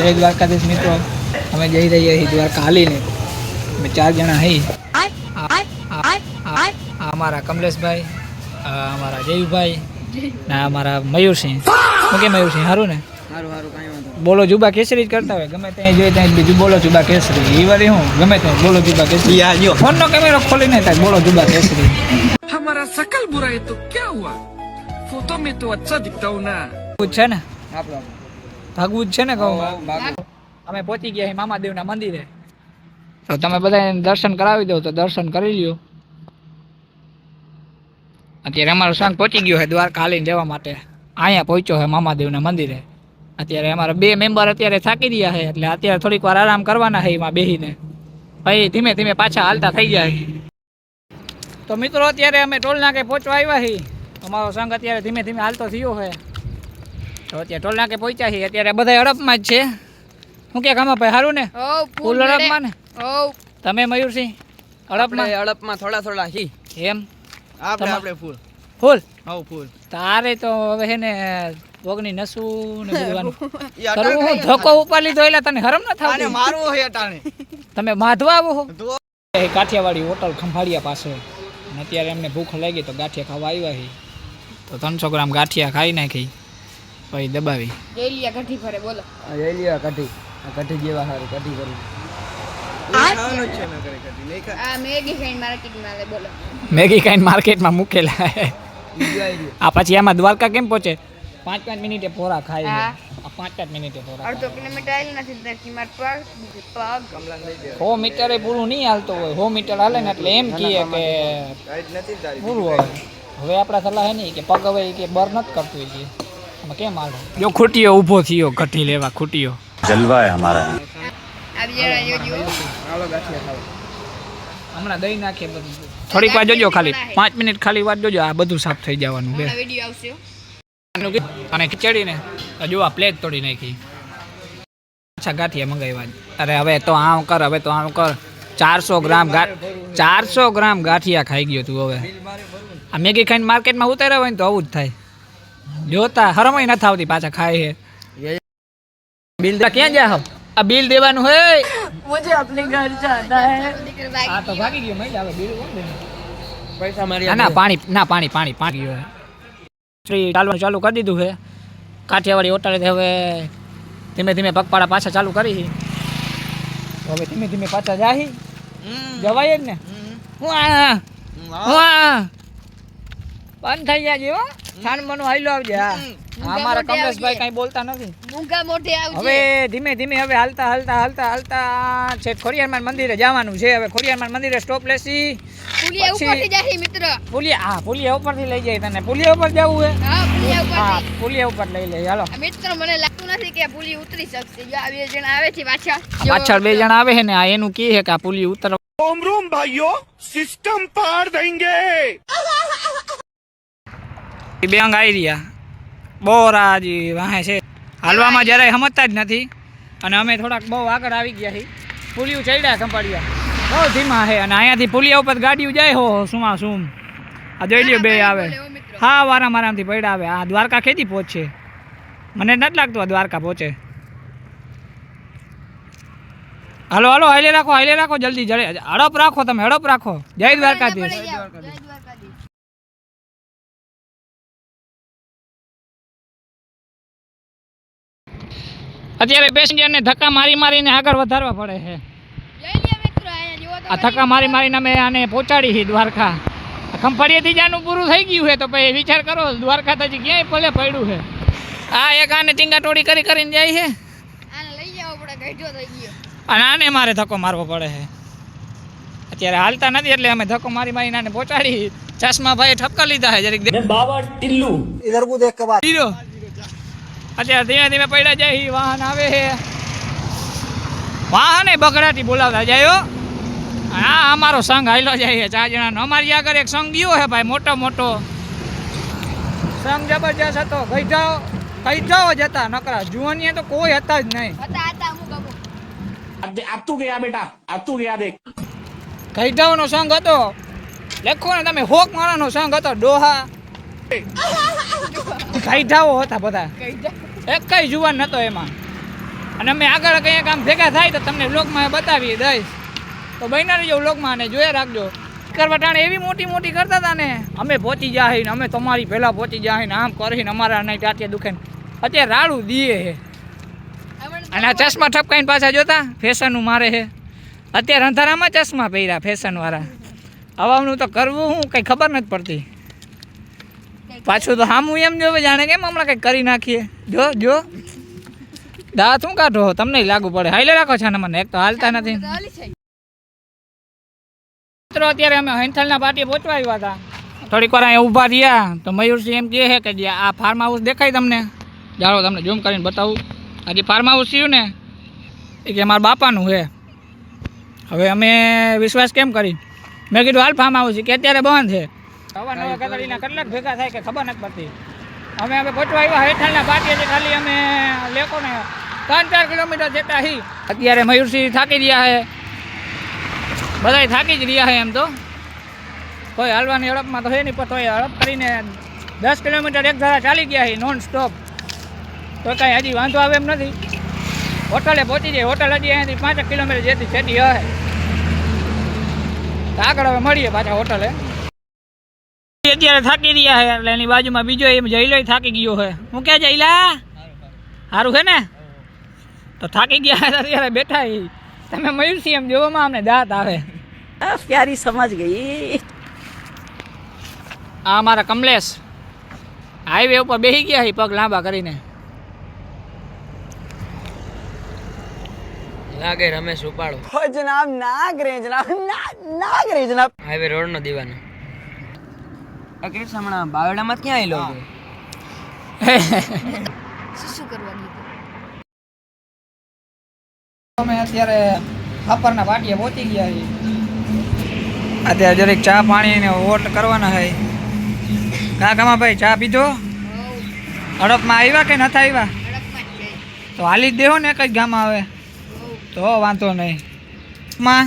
જય દ્વારકાધીશ મિત્રો, અમે જઈ રહ્યા છીએ દ્વારકા હાલીને. અમે 4 જણા હઈ. અમારા કમલેશભાઈ, અમારા જયુભાઈ ના અમારા મયુરસિંહ. ઓકે મયુરસિંહ, સારું ને? સારું સારું, કાંઈ વાંધો. બોલો જુબા કેસરી જ કરતા હોય, ગમે ત્યાં જોઈએ ત્યાં બીજું બોલો જુબા કેસરી. એ વારી હું ગમે ત્યાં બોલો જુબા કેસરી. ફોનનો કેમેરો ખોલીને થાય બોલો જુબા કેસરી. हमारा शकल बुरा है तो क्या हुआ, फोटो में तो अच्छा दिखता हूँ ना. છે ને આપણો ભાગવું જ છે ને કહું. અમે પહોંચી ગયા મામાદેવના મંદિરે, તો તમે બધા દર્શન કરાવી દો તો દર્શન કરી લ્યો. અત્યારે અમારો સંઘ પહોંચી ગયો છે દ્વારકા હાલીને જવા માટે. અહીંયા પહોંચ્યો છે મામાદેવના મંદિરે. અત્યારે અમારા 2 મેમ્બર અત્યારે થાકી રહ્યા છે, એટલે અત્યારે થોડીક વાર આરામ કરવાના છે એમાં બેસીને. પછી ધીમે ધીમે પાછા હાલતા થઈ જાય. તો મિત્રો અત્યારે અમે ટોલ નાકે પહોંચવા આવ્યા છીએ. અમારો સંઘ અત્યારે ધીમે ધીમે હાલતો થયો છે. તો અત્યારે ટોલ નાકે પહોંચ્યા છીએ. અત્યારે બધા અડપમાં જ છે. શું કે કામા ભાઈ, સારું ને? ફૂલ અડપમાં ને? તમે મયુરસિંહ અડપમાં થોડા હી એમ આપણે ફૂલ ફૂલ ફૂલ. તારે તો હવે છે ને વગની નસું ને બધું કરવું. હું ધક્કો ઉપાડી લીધો એટલે તને હરમ ન થાય? મારું હોય અટાણે. તમે માધવા આવો છો? કાઠિયાવાડી હોટલ ખંભાળિયા પાસે. અને અત્યારે એમને ભૂખ લાગી તો ગાંઠિયા ખાવા આવ્યા છે. તો 300 ગ્રામ ગાંઠિયા ખાઈ નાખી, પછી દબાવી. જેલિયા કઢી ફરે બોલો. જઈલિયા કઢી, આ કઢી જેવા સારું કઢી કરી. આ મેગી ખાઈને માર્કેટમાં લે બોલો. મેગી ખાઈને માર્કેટમાં મૂકેલા. આ પછી એમાં દ્વારકા કેમ પહોંચે? 5-5 મિનિટે પોરા ખાય. હા. 5-5 મિનિટે પોરા. અડધો કિલોમીટર આવેલ નથી ત્યાંથી માર પગ 100 મીટરે પૂરું નહીં હાલતો હોય. 100 મીટર હાલે ને એટલે એમ કહીએ કે પૂરું હવે. હવે આપણા સલાહ હે નહીં કે પગ હવે કે બર નથી કરતું કે આમાં કેમ હાલે. જો ખૂટીઓ ઊભો થયો કઢી લેવા. ખૂટીઓ જલવા હે હમારા. આવી જરા જોજો. હાલો ગાંઠિયા ખાવ. હમણાં દહીં નાખીએ બધું. થોડીક વાર જોજો, ખાલી 5 મિનિટ ખાલી વાર જોજો. આ બધું સાફ થઈ જવાનું છે. વિડિયો આવશે. અને ખીચડીને જો આ પ્લેટ તોડી નાખી. અચ્છા ગાંઠિયા મંગાવ્યા. અરે હવે તો આમ કર, હવે તો આમ કર. 400 ગ્રામ ગાંઠિયા ખાઈ ગયો તું. હવે આ મેગી ખાઈને માર્કેટમાં ઉતાર્યા હોય ને તો આવું જ થાય. જોતા હરમય નથી આવતી, પાછા ખાય છે. બિલ ક્યાં જા? આ બિલ દેવાનું હે. મુझे अपने घर जाना है. આ તો ભાગી ગયો મહિલા. હવે બિલ કોણ દે? પૈસા મારી ના પાણી ગયો. શ્રી ચાલવાનું ચાલુ કરી દીધું છે. કાઠિયાવાડી હોટલે હવે ધીમે ધીમે પગપાળા પાછા ચાલુ કરી. હવે ધીમે ધીમે પાછા જાહી. જવાય જ ને. બંધ થઈ જાય હો. છાન મનો હાઈલો આવજે. હા અમારા કમલેશભાઈ કઈ બોલતા નથી. મુંગા મોઢે આવજે. હવે ધીમે ધીમે હવે હાલતા છે ખોડિયારમાંના મંદિરે જવાનું છે. હવે ખોડિયારમાંના મંદિરે સ્ટોપ લેસી. પુલિયા ઉપરથી જાય મિત્ર. પુલિયા ઉપરથી લઈ જાય તને. પુલિયા ઉપર જવું હે? હા પુલિયા ઉપરથી. હા પુલિયા ઉપર લઈ લે. હાલો મિત્ર મને લાગતું નથી કે પુલી ઉતરી શકશે. જો આ 2 જણા આવે છે પાછળ. પાછળ 2 જણા આવે છે ને. આ એનું કી છે કે આ પુલી ઉતર. ओम रूम भाइयों, सिस्टम पार देंगे. બેંગ આવી રહ્યા બોરાજી વાહે છે. હાલવામાં જરાય સમજતા જ નથી. અને અમે થોડાક બહુ આગળ આવી ગયા છીએ. પુલિયું ચડ્યા ખંભાળિયા બહુ ધીમા છે. અને અહીંયાથી પુલિયા ઉપર ગાડીઓ જાય હો શું આ જોઈ લ્યો 2 આવે. હા આરામથી પડ્યા આવે. આ દ્વારકા ખેતી પહોંચશે. મને નથી લાગતું આ દ્વારકા પહોંચે. હાલો હાલે રાખો જલ્દી હડપ રાખો. તમે હડપ રાખો. જય દ્વારકાધીશ. અત્યારે પેસેન્જરને ધક્કા મારીને આગળ વધારવા પડે છે. આ ધક્કા મારીને અમે આને પહોંચાડી છે દ્વારકા. ખંભાળિયાથી જાનું પૂરું થઈ ગયું છે તો પછી વિચાર કરો દ્વારકા તો હજી ક્યાંય ભલે પડ્યું છે. આ એક આને ટીંગાટોળી કરીને જાય છે. આને લઈ જાવ પડે, ગઢો થઈ ગયો. અને આને મારે ધક્કો મારવો પડે છે. અત્યારે હાલતા નથી એટલે અમે ધક્કો મારીને આને પહોંચાડી. ચશ્મા ભાઈ ઠપકા લીધા છે જરીક. બાબા ટિલ્લુ ઇધર કો દેખ કે બાત હીરો. અત્યારે ધીમે ધીમે પડ્યા જાય. વાહન આવે છે. વાહને બગડાટી બોલાવતા જાય. હા અમારો સંઘ હાઈલો જાય છે 4 જણાનો. અમારી આગળ એક સંઘ ગયો છે ભાઈ, મોટો સંઘ જબરજસ્ત હતો. ગઈઢાઓ જ હતા નકરા. જુવાનીએ તો કોઈ હતા જ નહીં. अब तू गया बेटा, अब तू गया देख. ગઈઢાઓનો સંઘ હતો. લખો ને તમે 100 માણાનો સંઘ હતો. ડોહા ગઈઢાઓ હતા બધા. એક કઈ જુવાન નતો એમાં. અને અમે આગળ કંઈક આમ ભેગા થાય તો તમને વ્લોગમાં બતાવી દઈશ. તો બન્યા રહેજો વ્લોગમાં અને જોયા રાખજો. કરવા ટાણે એવી મોટી મોટી કરતા હતા ને, અમે પહોંચી જાય ને અમે તમારી પહેલાં પહોંચી જાય ને આમ કરીને અમારા નહીં ટાટિયા દુખે ને. અત્યારે રાડું દીએ છે અને આ ચશ્મા ઠપકાઈને પાછા જોતા ફેશનનું મારે છે. અત્યારે અંધારામાં ચશ્મા પહેર્યા ફેશનવાળા. હવાનું તો કરવું હું કંઈ ખબર નથી પડતી. પાછું તો હામું એમ જોવે જાણે કેમ હમણાં કંઈક કરી નાખીએ. જો જો દાંત શું કાઢો તમને લાગુ પડે. હાઈલે રાખો છે ને મને, એક તો હાલતા નથી. મિત્રો અત્યારે અમે હૈંથલના પાટીએ પહોંચવા આવ્યા હતા. થોડીક વાર અહીંયા ઊભા રહ્યા તો મયુરસિંહ એમ કહે છે કે જે આ ફાર્મ હાઉસ દેખાય તમને, જાઓ તમને ઝૂમ કરીને બતાવું. આ જે ફાર્મ હાઉસ થયું ને એ કે મારા બાપાનું છે. હવે અમે વિશ્વાસ કેમ કરી, મેં કીધું હાલ ફાર્મ હાઉસ કે અત્યારે બંધ છે. અવારનવાર કતડીના કેટલાક ભેગા થાય કે ખબર નથી પડતી. અમે પહોંચવા આવ્યા હૈંથલના પાટીએ ખાલી અમે લેકો ને 3-4 કિલોમીટર જેટલા હી. અત્યારે મયુરસિંહ થાકી રહ્યા છે, બધા થાકી જ રહ્યા છે. એમ તો કોઈ હાલવાની હડપમાં તો છે નહીં, પણ તોય હડપ કરીને 10 કિલોમીટર એક ધારા ચાલી ગયા છે નોન સ્ટોપ. તો કાંઈ હજી વાંધો આવે એમ નથી. હોટલે પહોંચી જાય. હોટલ હજી અહીંયાથી 5 કિલોમીટર જેથી છેટી હશે. આગળ હવે મળીએ પાછા હોટલે. અત્યારે થાકી રહ્યા છે એટલે એની બાજુમાં બીજો એમ જઈલો થાકી ગયો છે. હું ક્યાં જઈલા સારું છે ને? તો થાકી ગયા અત્યારે બેઠા એ. તમે મયુરસિંહ એમ જોવામાં અમને દાંત આવે. प्यारी समझ गई. આ અમારા કમલેશ હાઈવે ઉપર બેસી ગયા છે પગ લાંબા કરીને. લાગે રમેશ ઉપાડો. ओ जनाब नाग रे जनाब नाग रे जनाब. હાઈવે રોડ નો દીવાનો. આ કે સામણા બાવડામાં ક્યાં આવેલો છે? શું કરવા ગયું? અમે અત્યારે ખાપરના પાટીએ પહોંચી ગયા છીએ. અત્યારે જરીક ચા પાણી ને વોટ કરવાના છે. કાકામાં ભાઈ ચા પીધો? હડપમાં આવ્યા કે નથી આવ્યા? હડપમાં જ જાય. તો હાલી જ દેવો ને એક જ ગામ આવે તો વાંધો નહીં. માં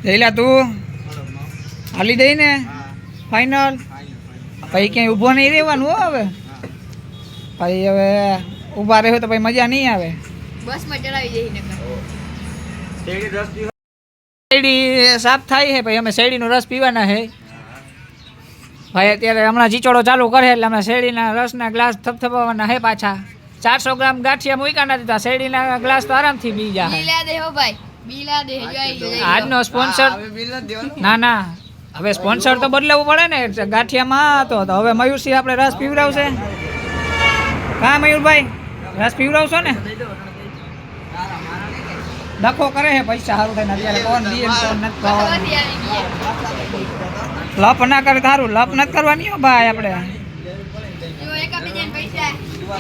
જઈલા તું હાલી દઈ ને ફાઇનલ. પછી ક્યાંય ઊભો નહીં રહેવાનું હો હવે. પછી હવે ઊભા રહ્યો તો પછી મજા નહીં આવે. બસમાં ચડાવી જઈ ને શેરડી સાફ થાય છે પછી અમે શેરડીનો રસ પીવાના છે. ભાઈ અત્યારે હમણાં ચીચોડો ચાલુ કરે એટલે અમે શેરડીના રસના ગ્લાસ થપથપાવવાના છે પાછા. 400 ગ્રામ ગાંઠિયા મૂક્યા નથી તો શેરડીના ગ્લાસ તો આરામથી પી જાય. બીલા દે હો ભાઈ, બીલા દે જોઈ. આજનો સ્પોન્સર ના ના હવે સ્પોન્સર તો બદલાવવું પડે ને. ગાંઠિયામાં હતો તો હવે મયુરસિંહ આપણે રસ પીવડાવશે. હા મયુરભાઈ રસ પીવડાવશો ને? ડખો કરે છે પૈસા સારું થાય ને અત્યારે કોણ દીએ ને કોણ નથી ખાવાનું. બધી આવી ગયા. લપ ના કરે તારું લપ નથી કરવાની હો ભાઈ. આપણે જો એકાબીજાને પૈસા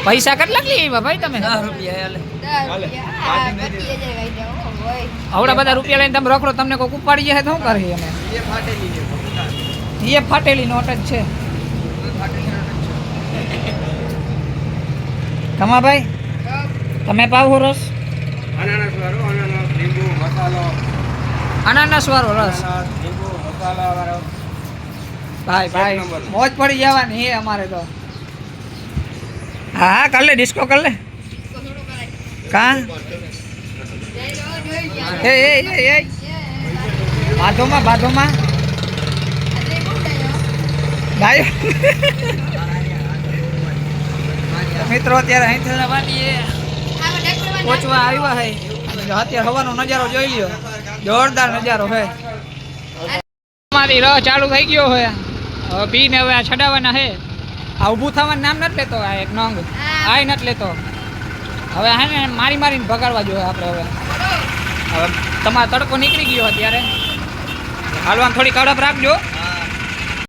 પૈસા કેટલા લઈ ભાઈ તમે? 10 રૂપિયા હાલે. 10 રૂપિયા. હા, 32,000 આવી જાવ. ઓ ભાઈ. આવડા બધા રૂપિયા લઈને તમે રખડો, તમને કોઈ ઉપાડી જાય તો શું કરે અમે? એ ફાટેલી નોટ જ છે. કમાભાઈ તમે પાવો રસ? અનાનસ વાળો, અનાનસ, લીંબુ, મસાલો, અનાનસ વાળો રસ. લીંબુ, મસાલા વાળો. ભાઈ ભાઈ મોજ પડી જવાની હે અમારે તો. હા હા કર લે ડિસ્કો કર લે. થોડું કરાય. કા જઈ લો, જોઈ ગયા. એ એ એ એ બાધોમાં બાધોમાં એટલે બહુ જાય. ગાયો. મિત્રો અત્યારે હૈંથલના પાટીએ આમાં ડેકોરેશન પહોંચવા આવ્યા છે. અત્યારે હવાનો નજારો જોઈ લ્યો, જોરદાર નજારો છે. અમારી રહ ચાલુ થઈ ગયો છે. હવે પીને હવે આ છડાવવાના છે. આ ઊભું થવાનું નામ નથી લેતો. આ એક નંગ આ નથી લેતો. હવે હે ને મારી મારીને ભગાડવા જોઈએ આપણે. હવે તમારો તડકો નીકળી ગયો અત્યારે. હાલવાનું થોડી કડપ રાખજો.